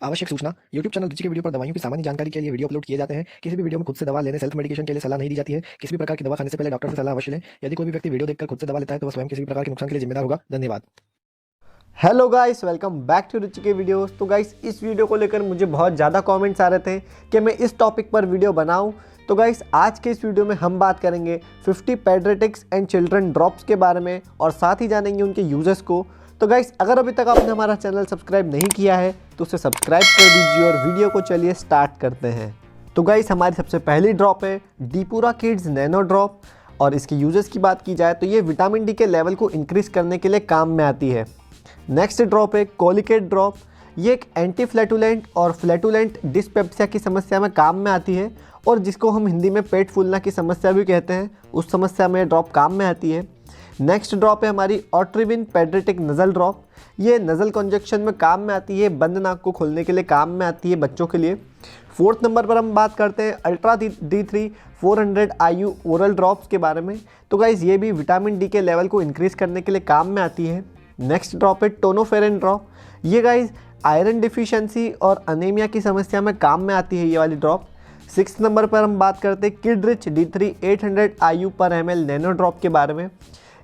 आवश्यक सूचना। YouTube channel रुचि के वीडियो पर दवाइयों की सामान्य जानकारी के लिए वीडियो अपलोड किए जाते हैं। किसी भी वीडियो में खुद से दवा लेने, सेल्फ मेडिकेशन के लिए सलाह नहीं दी जाती है। किसी भी प्रकार की दवा खाने से पहले डॉक्टर से सलाह अवश्य लें। यदि कोई भी व्यक्ति वीडियो देखकर खुद से दवा लेता है तो वह स्वयं किसी भी प्रकार के नुकसान के लिए जिम्मेदार होगा। धन्यवाद। Hello guys, welcome back to Ruchi के वीडियोस। तो गाइस, इस वीडियो को लेकर मुझे बहुत ज़्यादा कमेंट्स आ रहे थे कि मैं इस टॉपिक पर वीडियो बनाऊं। तो गाइस, आज के इस वीडियो में हम बात करेंगे 50 पेडियाट्रिक्स एंड चिल्ड्रन ड्रॉप्स के बारे में और साथ ही जानेंगे उनके यूजेस को। तो गाइस, अगर अभी तक आपने हमारा चैनल सब्सक्राइब नहीं किया है तो उसे सब्सक्राइब कर दीजिए और वीडियो को चलिए स्टार्ट करते हैं। तो गाइस, हमारी सबसे पहली ड्रॉप है डीपुरा किड्स नैनो ड्रॉप और इसके यूजेस की बात की जाए तो ये विटामिन डी के लेवल को इंक्रीज़ करने के लिए काम में आती है। नेक्स्ट ड्रॉप है कोलिकेट ड्रॉप। ये एक एंटी फ्लैटुलेंट और फ्लैटुलेंट डिस्पेप्सिया की समस्या में काम में आती है और जिसको हम हिंदी में पेट फूलना की समस्या भी कहते हैं, उस समस्या में ड्रॉप काम में आती है। नेक्स्ट ड्रॉप है हमारी ऑट्रिविन पेडियाट्रिक नज़ल ड्रॉप। ये नज़ल कंजक्शन में काम में आती है, बंद नाक को खोलने के लिए काम में आती है बच्चों के लिए। फोर्थ नंबर पर हम बात करते हैं ultra D3 400 IU oral drops के बारे में। तो गाइज़, ये भी विटामिन डी के लेवल को इंक्रीज़ करने के लिए काम में आती है। नेक्स्ट ड्रॉप है टोनोफेरेन ड्रॉप। ये गाइज आयरन डिफिशिएंसी और अनीमिया की समस्या में काम में आती है ये वाली ड्रॉप। सिक्स नंबर पर हम बात करते हैं किडरिच D3 800 IU पर ml नैनो ड्रॉप के बारे में।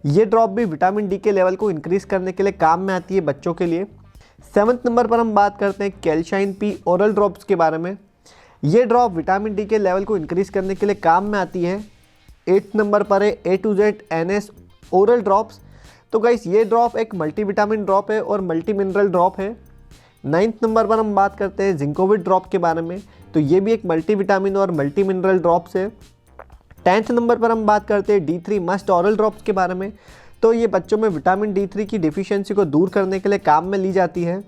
ये ड्रॉप भी विटामिन डी के लेवल को इंक्रीज़ करने के लिए काम में आती है बच्चों के लिए। सेवन्थ नंबर पर हम बात करते हैं कैल्शियम P ओरल ड्रॉप्स के बारे में। ये ड्रॉप विटामिन डी के लेवल को इंक्रीज़ करने के लिए काम में आती है। एट्थ नंबर पर है A to Z NS oral drops. तो गाइस, ये ड्रॉप एक मल्टीविटामिन ड्रॉप है और मल्टी मिनरल ड्रॉप है। नाइन्थ नंबर पर हम बात करते हैं जिंकोविट ड्रॉप के बारे में। तो ये भी एक मल्टीविटामिन और मल्टी मिनरल ड्रॉप्स है। 10th नंबर पर हम बात करते हैं D3 मस्ट ऑरल ड्रॉप्स के बारे में। तो ये बच्चों में विटामिन D3 की डिफिशियंसी को दूर करने के लिए काम में ली जाती है।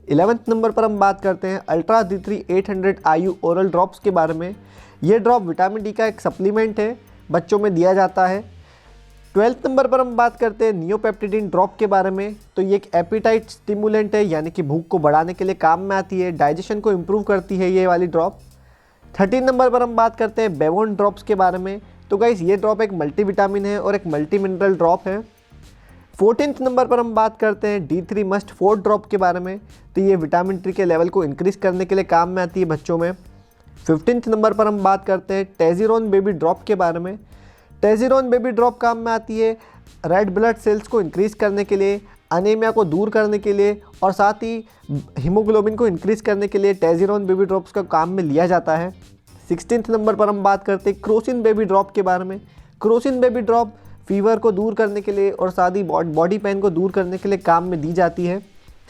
11th नंबर पर हम बात करते हैं ultra D3 800 IU oral drops के बारे में। ये ड्रॉप विटामिन डी का एक सप्लीमेंट है, बच्चों में दिया जाता है। 12th नंबर पर हम बात करते हैं नियोपेप्टिडिन ड्रॉप के बारे में। तो ये एक एपिटाइट स्टिमुलेंट है, यानी कि भूख को बढ़ाने के लिए काम में आती है, डाइजेशन को इम्प्रूव करती है ये वाली ड्रॉप। 13 नंबर पर हम बात करते हैं बेवोन ड्रॉप्स के बारे में। तो गाइस, ये ड्रॉप एक मल्टीविटामिन है और एक मल्टी मिनरल ड्रॉप है। 14th नंबर पर हम बात करते हैं D3 मस्ट 4 ड्रॉप के बारे में। तो ये विटामिन डी के लेवल को इंक्रीज़ करने के लिए काम में आती है बच्चों में। 15th नंबर पर हम बात करते हैं टेजिरोन बेबी ड्रॉप के बारे में। टेजिरोन बेबी ड्रॉप काम में आती है रेड ब्लड सेल्स को इंक्रीज़ करने के लिए, अनीमिया को दूर करने के लिए और साथ ही हीमोग्लोबिन को इंक्रीज़ करने के लिए टेजिरोन बेबी ड्रॉप्स का काम में लिया जाता है। 16th नंबर पर हम बात करते हैं क्रोसिन बेबी ड्रॉप के बारे में। क्रोसिन बेबी ड्रॉप फीवर को दूर करने के लिए और साथ ही बॉडी पेन को दूर करने के लिए काम में दी जाती है।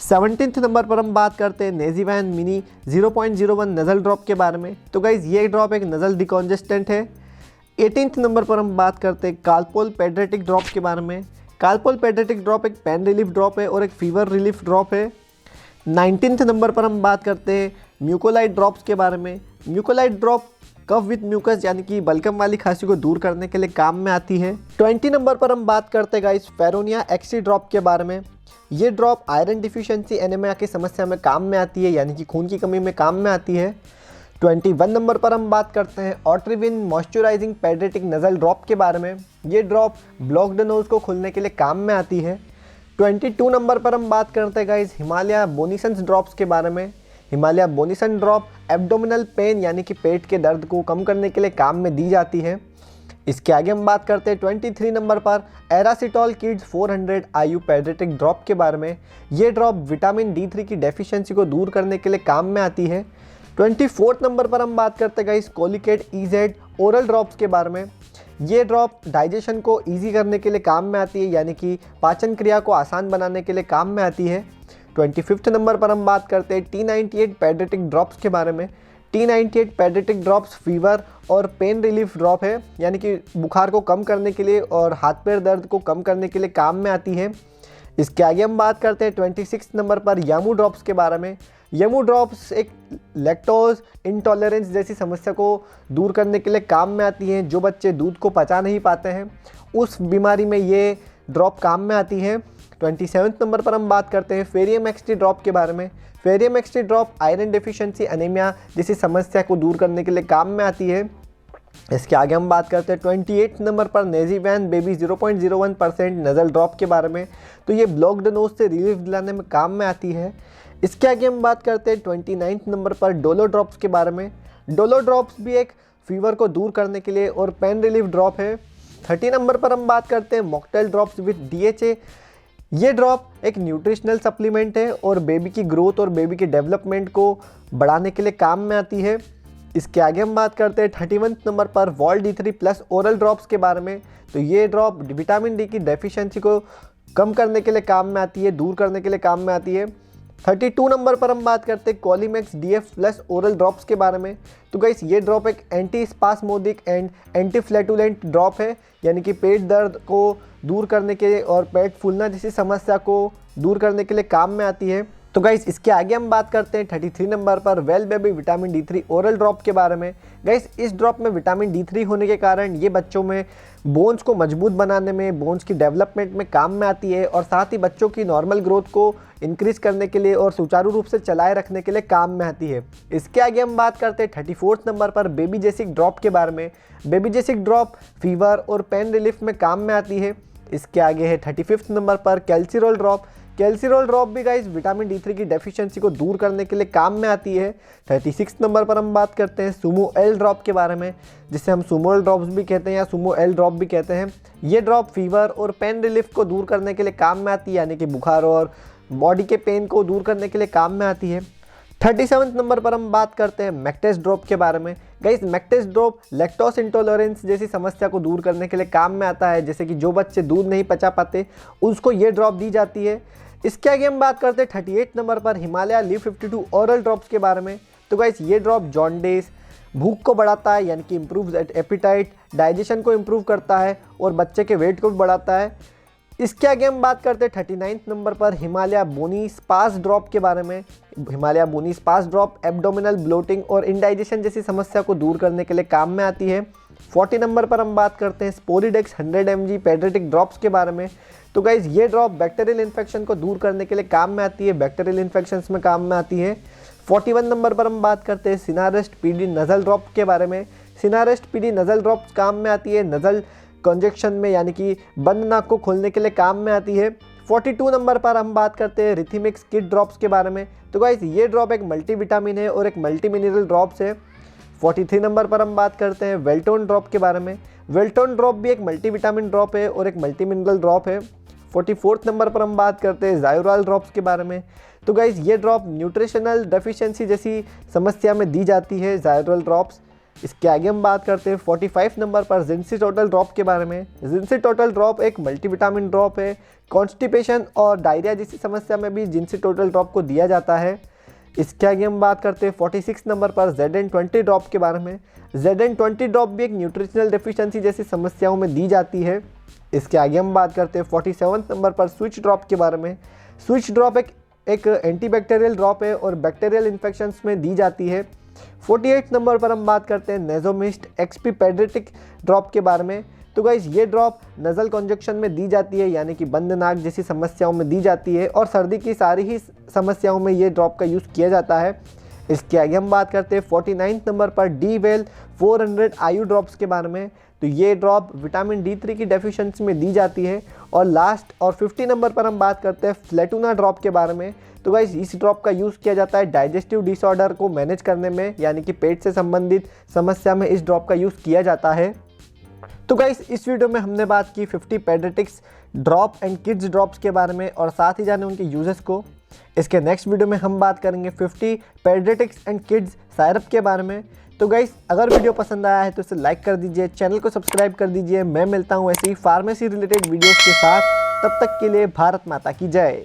17th नंबर पर हम बात करते हैं नेजीवैन मिनी 0.01 नज़ल ड्रॉप के बारे में। तो गाइज़, ये ड्रॉप एक नज़ल डिकॉन्जेस्टेंट है। 18th नंबर पर हम बात करते हैं कालपोल पेडियाट्रिक ड्रॉप के बारे में। कालपोल पेडियाट्रिक ड्रॉप एक पेन रिलीफ ड्रॉप है और एक फीवर रिलीफ ड्रॉप है। 19th नंबर पर हम बात करते हैं म्यूकोलाइट ड्रॉप्स के बारे में। म्यूकोलाइट ड्रॉप कफ विद म्यूकस यानी कि बलगम वाली खांसी को दूर करने के लिए काम में आती है। 20 नंबर पर हम बात करते हैं गाइस फेरोनिया एक्सी ड्रॉप के बारे में। ये ड्रॉप आयरन डिफिशिएंसी एनीमिया की समस्या में काम में आती है, यानी कि खून की कमी में काम में आती है। 21 नंबर पर हम बात करते हैं ऑट्रिविन मॉइस्चराइजिंग पेडियाट्रिक नज़ल ड्रॉप के बारे में। ये ड्रॉप ब्लॉक्ड नोज को खोलने के लिए काम में आती है। 22 नंबर पर हम बात करते हैं गाइस हिमालय बोनिसन्स ड्रॉप्स के बारे में। हिमालय बोनिसन ड्रॉप एब्डोमिनल पेन यानी कि पेट के दर्द को कम करने के लिए काम में दी जाती है। इसके आगे हम बात करते हैं 23 नंबर पर एरासिटोल किड्स 400 IU पेडियाट्रिक ड्रॉप के बारे में। ये ड्रॉप विटामिन D3 की डेफिशिएंसी को दूर करने के लिए काम में आती है। 24 नंबर पर हम बात करते हैं guys Colicaid EZ oral drops के बारे में। ये ड्रॉप डाइजेशन को ईजी करने के लिए काम में आती है, यानी कि पाचन क्रिया को आसान बनाने के लिए काम में आती है। 25 नंबर पर हम बात करते हैं T98 पेडियाट्रिक ड्रॉप्स के बारे में। T98 पेडियाट्रिक ड्रॉप्स फीवर और पेन रिलीफ ड्रॉप है, यानी कि बुखार को कम करने के लिए और हाथ पैर दर्द को कम करने के लिए काम में आती है। इसके आगे हम बात करते हैं 26 नंबर पर यामू ड्रॉप्स के बारे में। यामू ड्रॉप्स एक लैक्टोज इंटॉलरेंस जैसी समस्या को दूर करने के लिए काम में आती हैं। जो बच्चे दूध को पचा नहीं पाते हैं, उस बीमारी में ये ड्रॉप काम में आती है। 27 नंबर पर हम बात करते हैं फेरियम एक्सटी ड्रॉप के बारे में। Ferium XT drop iron deficiency anaemia जैसी समस्या को दूर करने के लिए काम में आती है। इसके आगे हम बात करते हैं 28 नंबर पर नेजीवैन बेबी 0.01% नज़ल ड्रॉप के बारे में। तो ये ब्लॉक्ड नोज से रिलीफ दिलाने में काम में आती है। इसके आगे हम बात करते हैं 29 नंबर पर डोलो ड्रॉप्स के बारे में। डोलो ड्रॉप्स भी एक फीवर को दूर करने के लिए और पेन रिलीफ ड्रॉप है। 30 नंबर पर हम बात करते हैं मॉकटेल ड्रॉप्स विद DHA। ये ड्रॉप एक न्यूट्रिशनल सप्लीमेंट है और बेबी की ग्रोथ और बेबी के डेवलपमेंट को बढ़ाने के लिए काम में आती है। इसके आगे हम बात करते हैं 31 नंबर पर wall D3 plus oral drops के बारे में। तो ये ड्रॉप विटामिन डी की डेफिशिएंसी को कम करने के लिए काम में आती है, दूर करने के लिए काम में आती है। 32 नंबर पर हम बात करते हैं कॉलीमैक्स DF प्लस ओरल ड्रॉप्स के बारे में। तो गाइस ये ड्रॉप एक anti spasmodic and anti flatulent drop है, यानी कि पेट दर्द को दूर करने के और पेट फूलना जैसी समस्या को दूर करने के लिए काम में आती है। तो गाइस इसके आगे हम बात करते हैं 33 नंबर पर well baby vitamin D3 oral drop के बारे में। गाइस इस ड्रॉप में विटामिन D3 होने के कारण ये बच्चों में बोन्स को मजबूत बनाने में, बोन्स की डेवलपमेंट में काम में आती है और साथ ही बच्चों की नॉर्मल ग्रोथ को इंक्रीज करने के लिए और सुचारू रूप से चलाए रखने के लिए काम में आती है। इसके आगे हम बात करते हैं 34 नंबर पर बेबी जेसिक ड्रॉप के बारे में। बेबी जेसिक ड्रॉप फीवर और पेन रिलीफ में काम में आती है। इसके आगे है 35 नंबर पर कैल्सिरोल ड्रॉप। कैल्सिरोल ड्रॉप भी गाइस विटामिन D3 की डेफिशिएंसी को दूर करने के लिए काम में आती है। 36 नंबर पर हम बात करते हैं सुमो एल ड्रॉप के बारे में, जिसे हम सुमो एल ड्रॉप्स भी कहते हैं या सुमो एल ड्रॉप भी कहते हैं। ये ड्रॉप फीवर और पेन रिलीफ को दूर करने के लिए काम में आती है, यानी कि बुखार और बॉडी के पेन को दूर करने के लिए काम में आती है। 37 नंबर पर हम बात करते हैं मैक्टेस ड्रॉप के बारे में। गाइस मैक्टेस ड्रॉप लैक्टोस इंटॉलरेंस जैसी समस्या को दूर करने के लिए काम में आता है, जैसे कि जो बच्चे दूध नहीं पचा पाते उसको ये ड्रॉप दी जाती है। इसके आगे हम बात करते हैं 38 नंबर पर हिमालय लीव 52 ओरल ड्रॉप्स के बारे में। तो गाइस ये ड्रॉप जॉन्डिस, भूख को बढ़ाता है, यानी कि इम्प्रूव एपिटाइट, डाइजेशन को इम्प्रूव करता है और बच्चे के वेट को भी बढ़ाता है। इसके आगे हम बात करते हैं 39 नंबर पर हिमालय बोनी स्पास ड्रॉप के बारे में। हिमालय बोनी स्पास ड्रॉप एब्डोमिनल ब्लोटिंग और इंडाइजेशन जैसी समस्या को दूर करने के लिए काम में आती है। 40 नंबर पर हम बात करते हैं स्पोरिडेक्स 100 mg पेडियाट्रिक ड्रॉप्स के बारे में। तो गाइज ये ड्रॉप बैक्टीरियल इन्फेक्शन को दूर करने के लिए काम में आती है, बैक्टीरियल इन्फेक्शंस में काम में आती है। 41 नंबर पर हम बात करते हैं सिनारेस्ट PD नज़ल ड्रॉप के बारे में। सिनारेस्ट PD नज़ल ड्रॉप काम में आती है नज़ल कंजक्शन में, यानी कि बंद नाक को खोलने के लिए काम में आती है। 42 नंबर पर हम बात करते हैं रिथिमिक्स किड ड्रॉप्स के बारे में। तो गाइज ये ड्रॉप एक मल्टीविटामिन है और एक मल्टी मिनरल ड्रॉप्स है। 43 नंबर पर हम बात करते हैं वेल्टोन ड्रॉप के बारे में। वेल्टोन ड्रॉप भी एक मल्टीविटामिन ड्रॉप है और एक मल्टी मिनरल ड्रॉप है। 44 नंबर पर हम बात करते हैं ज़ायोराल ड्रॉप्स के बारे में। तो गाइज ये ड्रॉप न्यूट्रिशनल डेफिशिएंसी जैसी समस्या में दी जाती है, ज़ायोराल ड्रॉप्स। इसके आगे हम बात करते हैं 45 नंबर पर जिंसी टोटल ड्रॉप के बारे में। जिंसी टोटल ड्रॉप एक मल्टीविटामिन ड्रॉप है। कॉन्स्टिपेशन और डायरिया जैसी समस्या में भी जिंसी टोटल ड्रॉप को दिया जाता है। इसके आगे हम बात करते हैं 46 नंबर पर ZN20 ड्रॉप के बारे में। ZN20 ड्रॉप भी एक न्यूट्रिशनल डेफिशिएंसी जैसी समस्याओं में दी जाती है। इसके आगे हम बात करते हैं 47 नंबर पर स्विच ड्रॉप के बारे में। स्विच ड्रॉप एक एंटीबैक्टीरियल ड्रॉप है और बैक्टीरियल इन्फेक्शंस में दी जाती है। 48 नंबर पर हम बात करते हैं नेजोमिस्ट XP पेडियाट्रिक ड्रॉप के बारे में। तो गाइज ये ड्रॉप नज़ल कंजक्शन में दी जाती है, यानी कि बंद नाक जैसी समस्याओं में दी जाती है और सर्दी की सारी ही समस्याओं में ये ड्रॉप का यूज़ किया जाता है। इसके आगे हम बात करते हैं 49 नंबर पर D-Well 400 IU ड्रॉप्स के बारे में। तो ये ड्रॉप विटामिन D3 की डेफिशिएंसी में दी जाती है। और लास्ट और 50 नंबर पर हम बात करते हैं फ्लैटूना ड्रॉप के बारे में। तो गाइस इस ड्रॉप का यूज़ किया जाता है डाइजेस्टिव डिसऑर्डर को मैनेज करने में, यानी कि पेट से संबंधित समस्या में इस ड्रॉप का यूज़ किया जाता है। तो गाइस इस वीडियो में हमने बात की 50 paediatrics drop and kids drops के बारे में और साथ ही जाने उनके यूजेस को। इसके नेक्स्ट वीडियो में हम बात करेंगे 50 पेडियाट्रिक्स एंड किड्स सायरप के बारे में। तो गाइस अगर वीडियो पसंद आया है तो इसे लाइक कर दीजिए, चैनल को सब्सक्राइब कर दीजिए। मैं मिलता हूँ ऐसे ही फार्मेसी रिलेटेड वीडियोज़ के साथ। तब तक के लिए भारत माता की जय।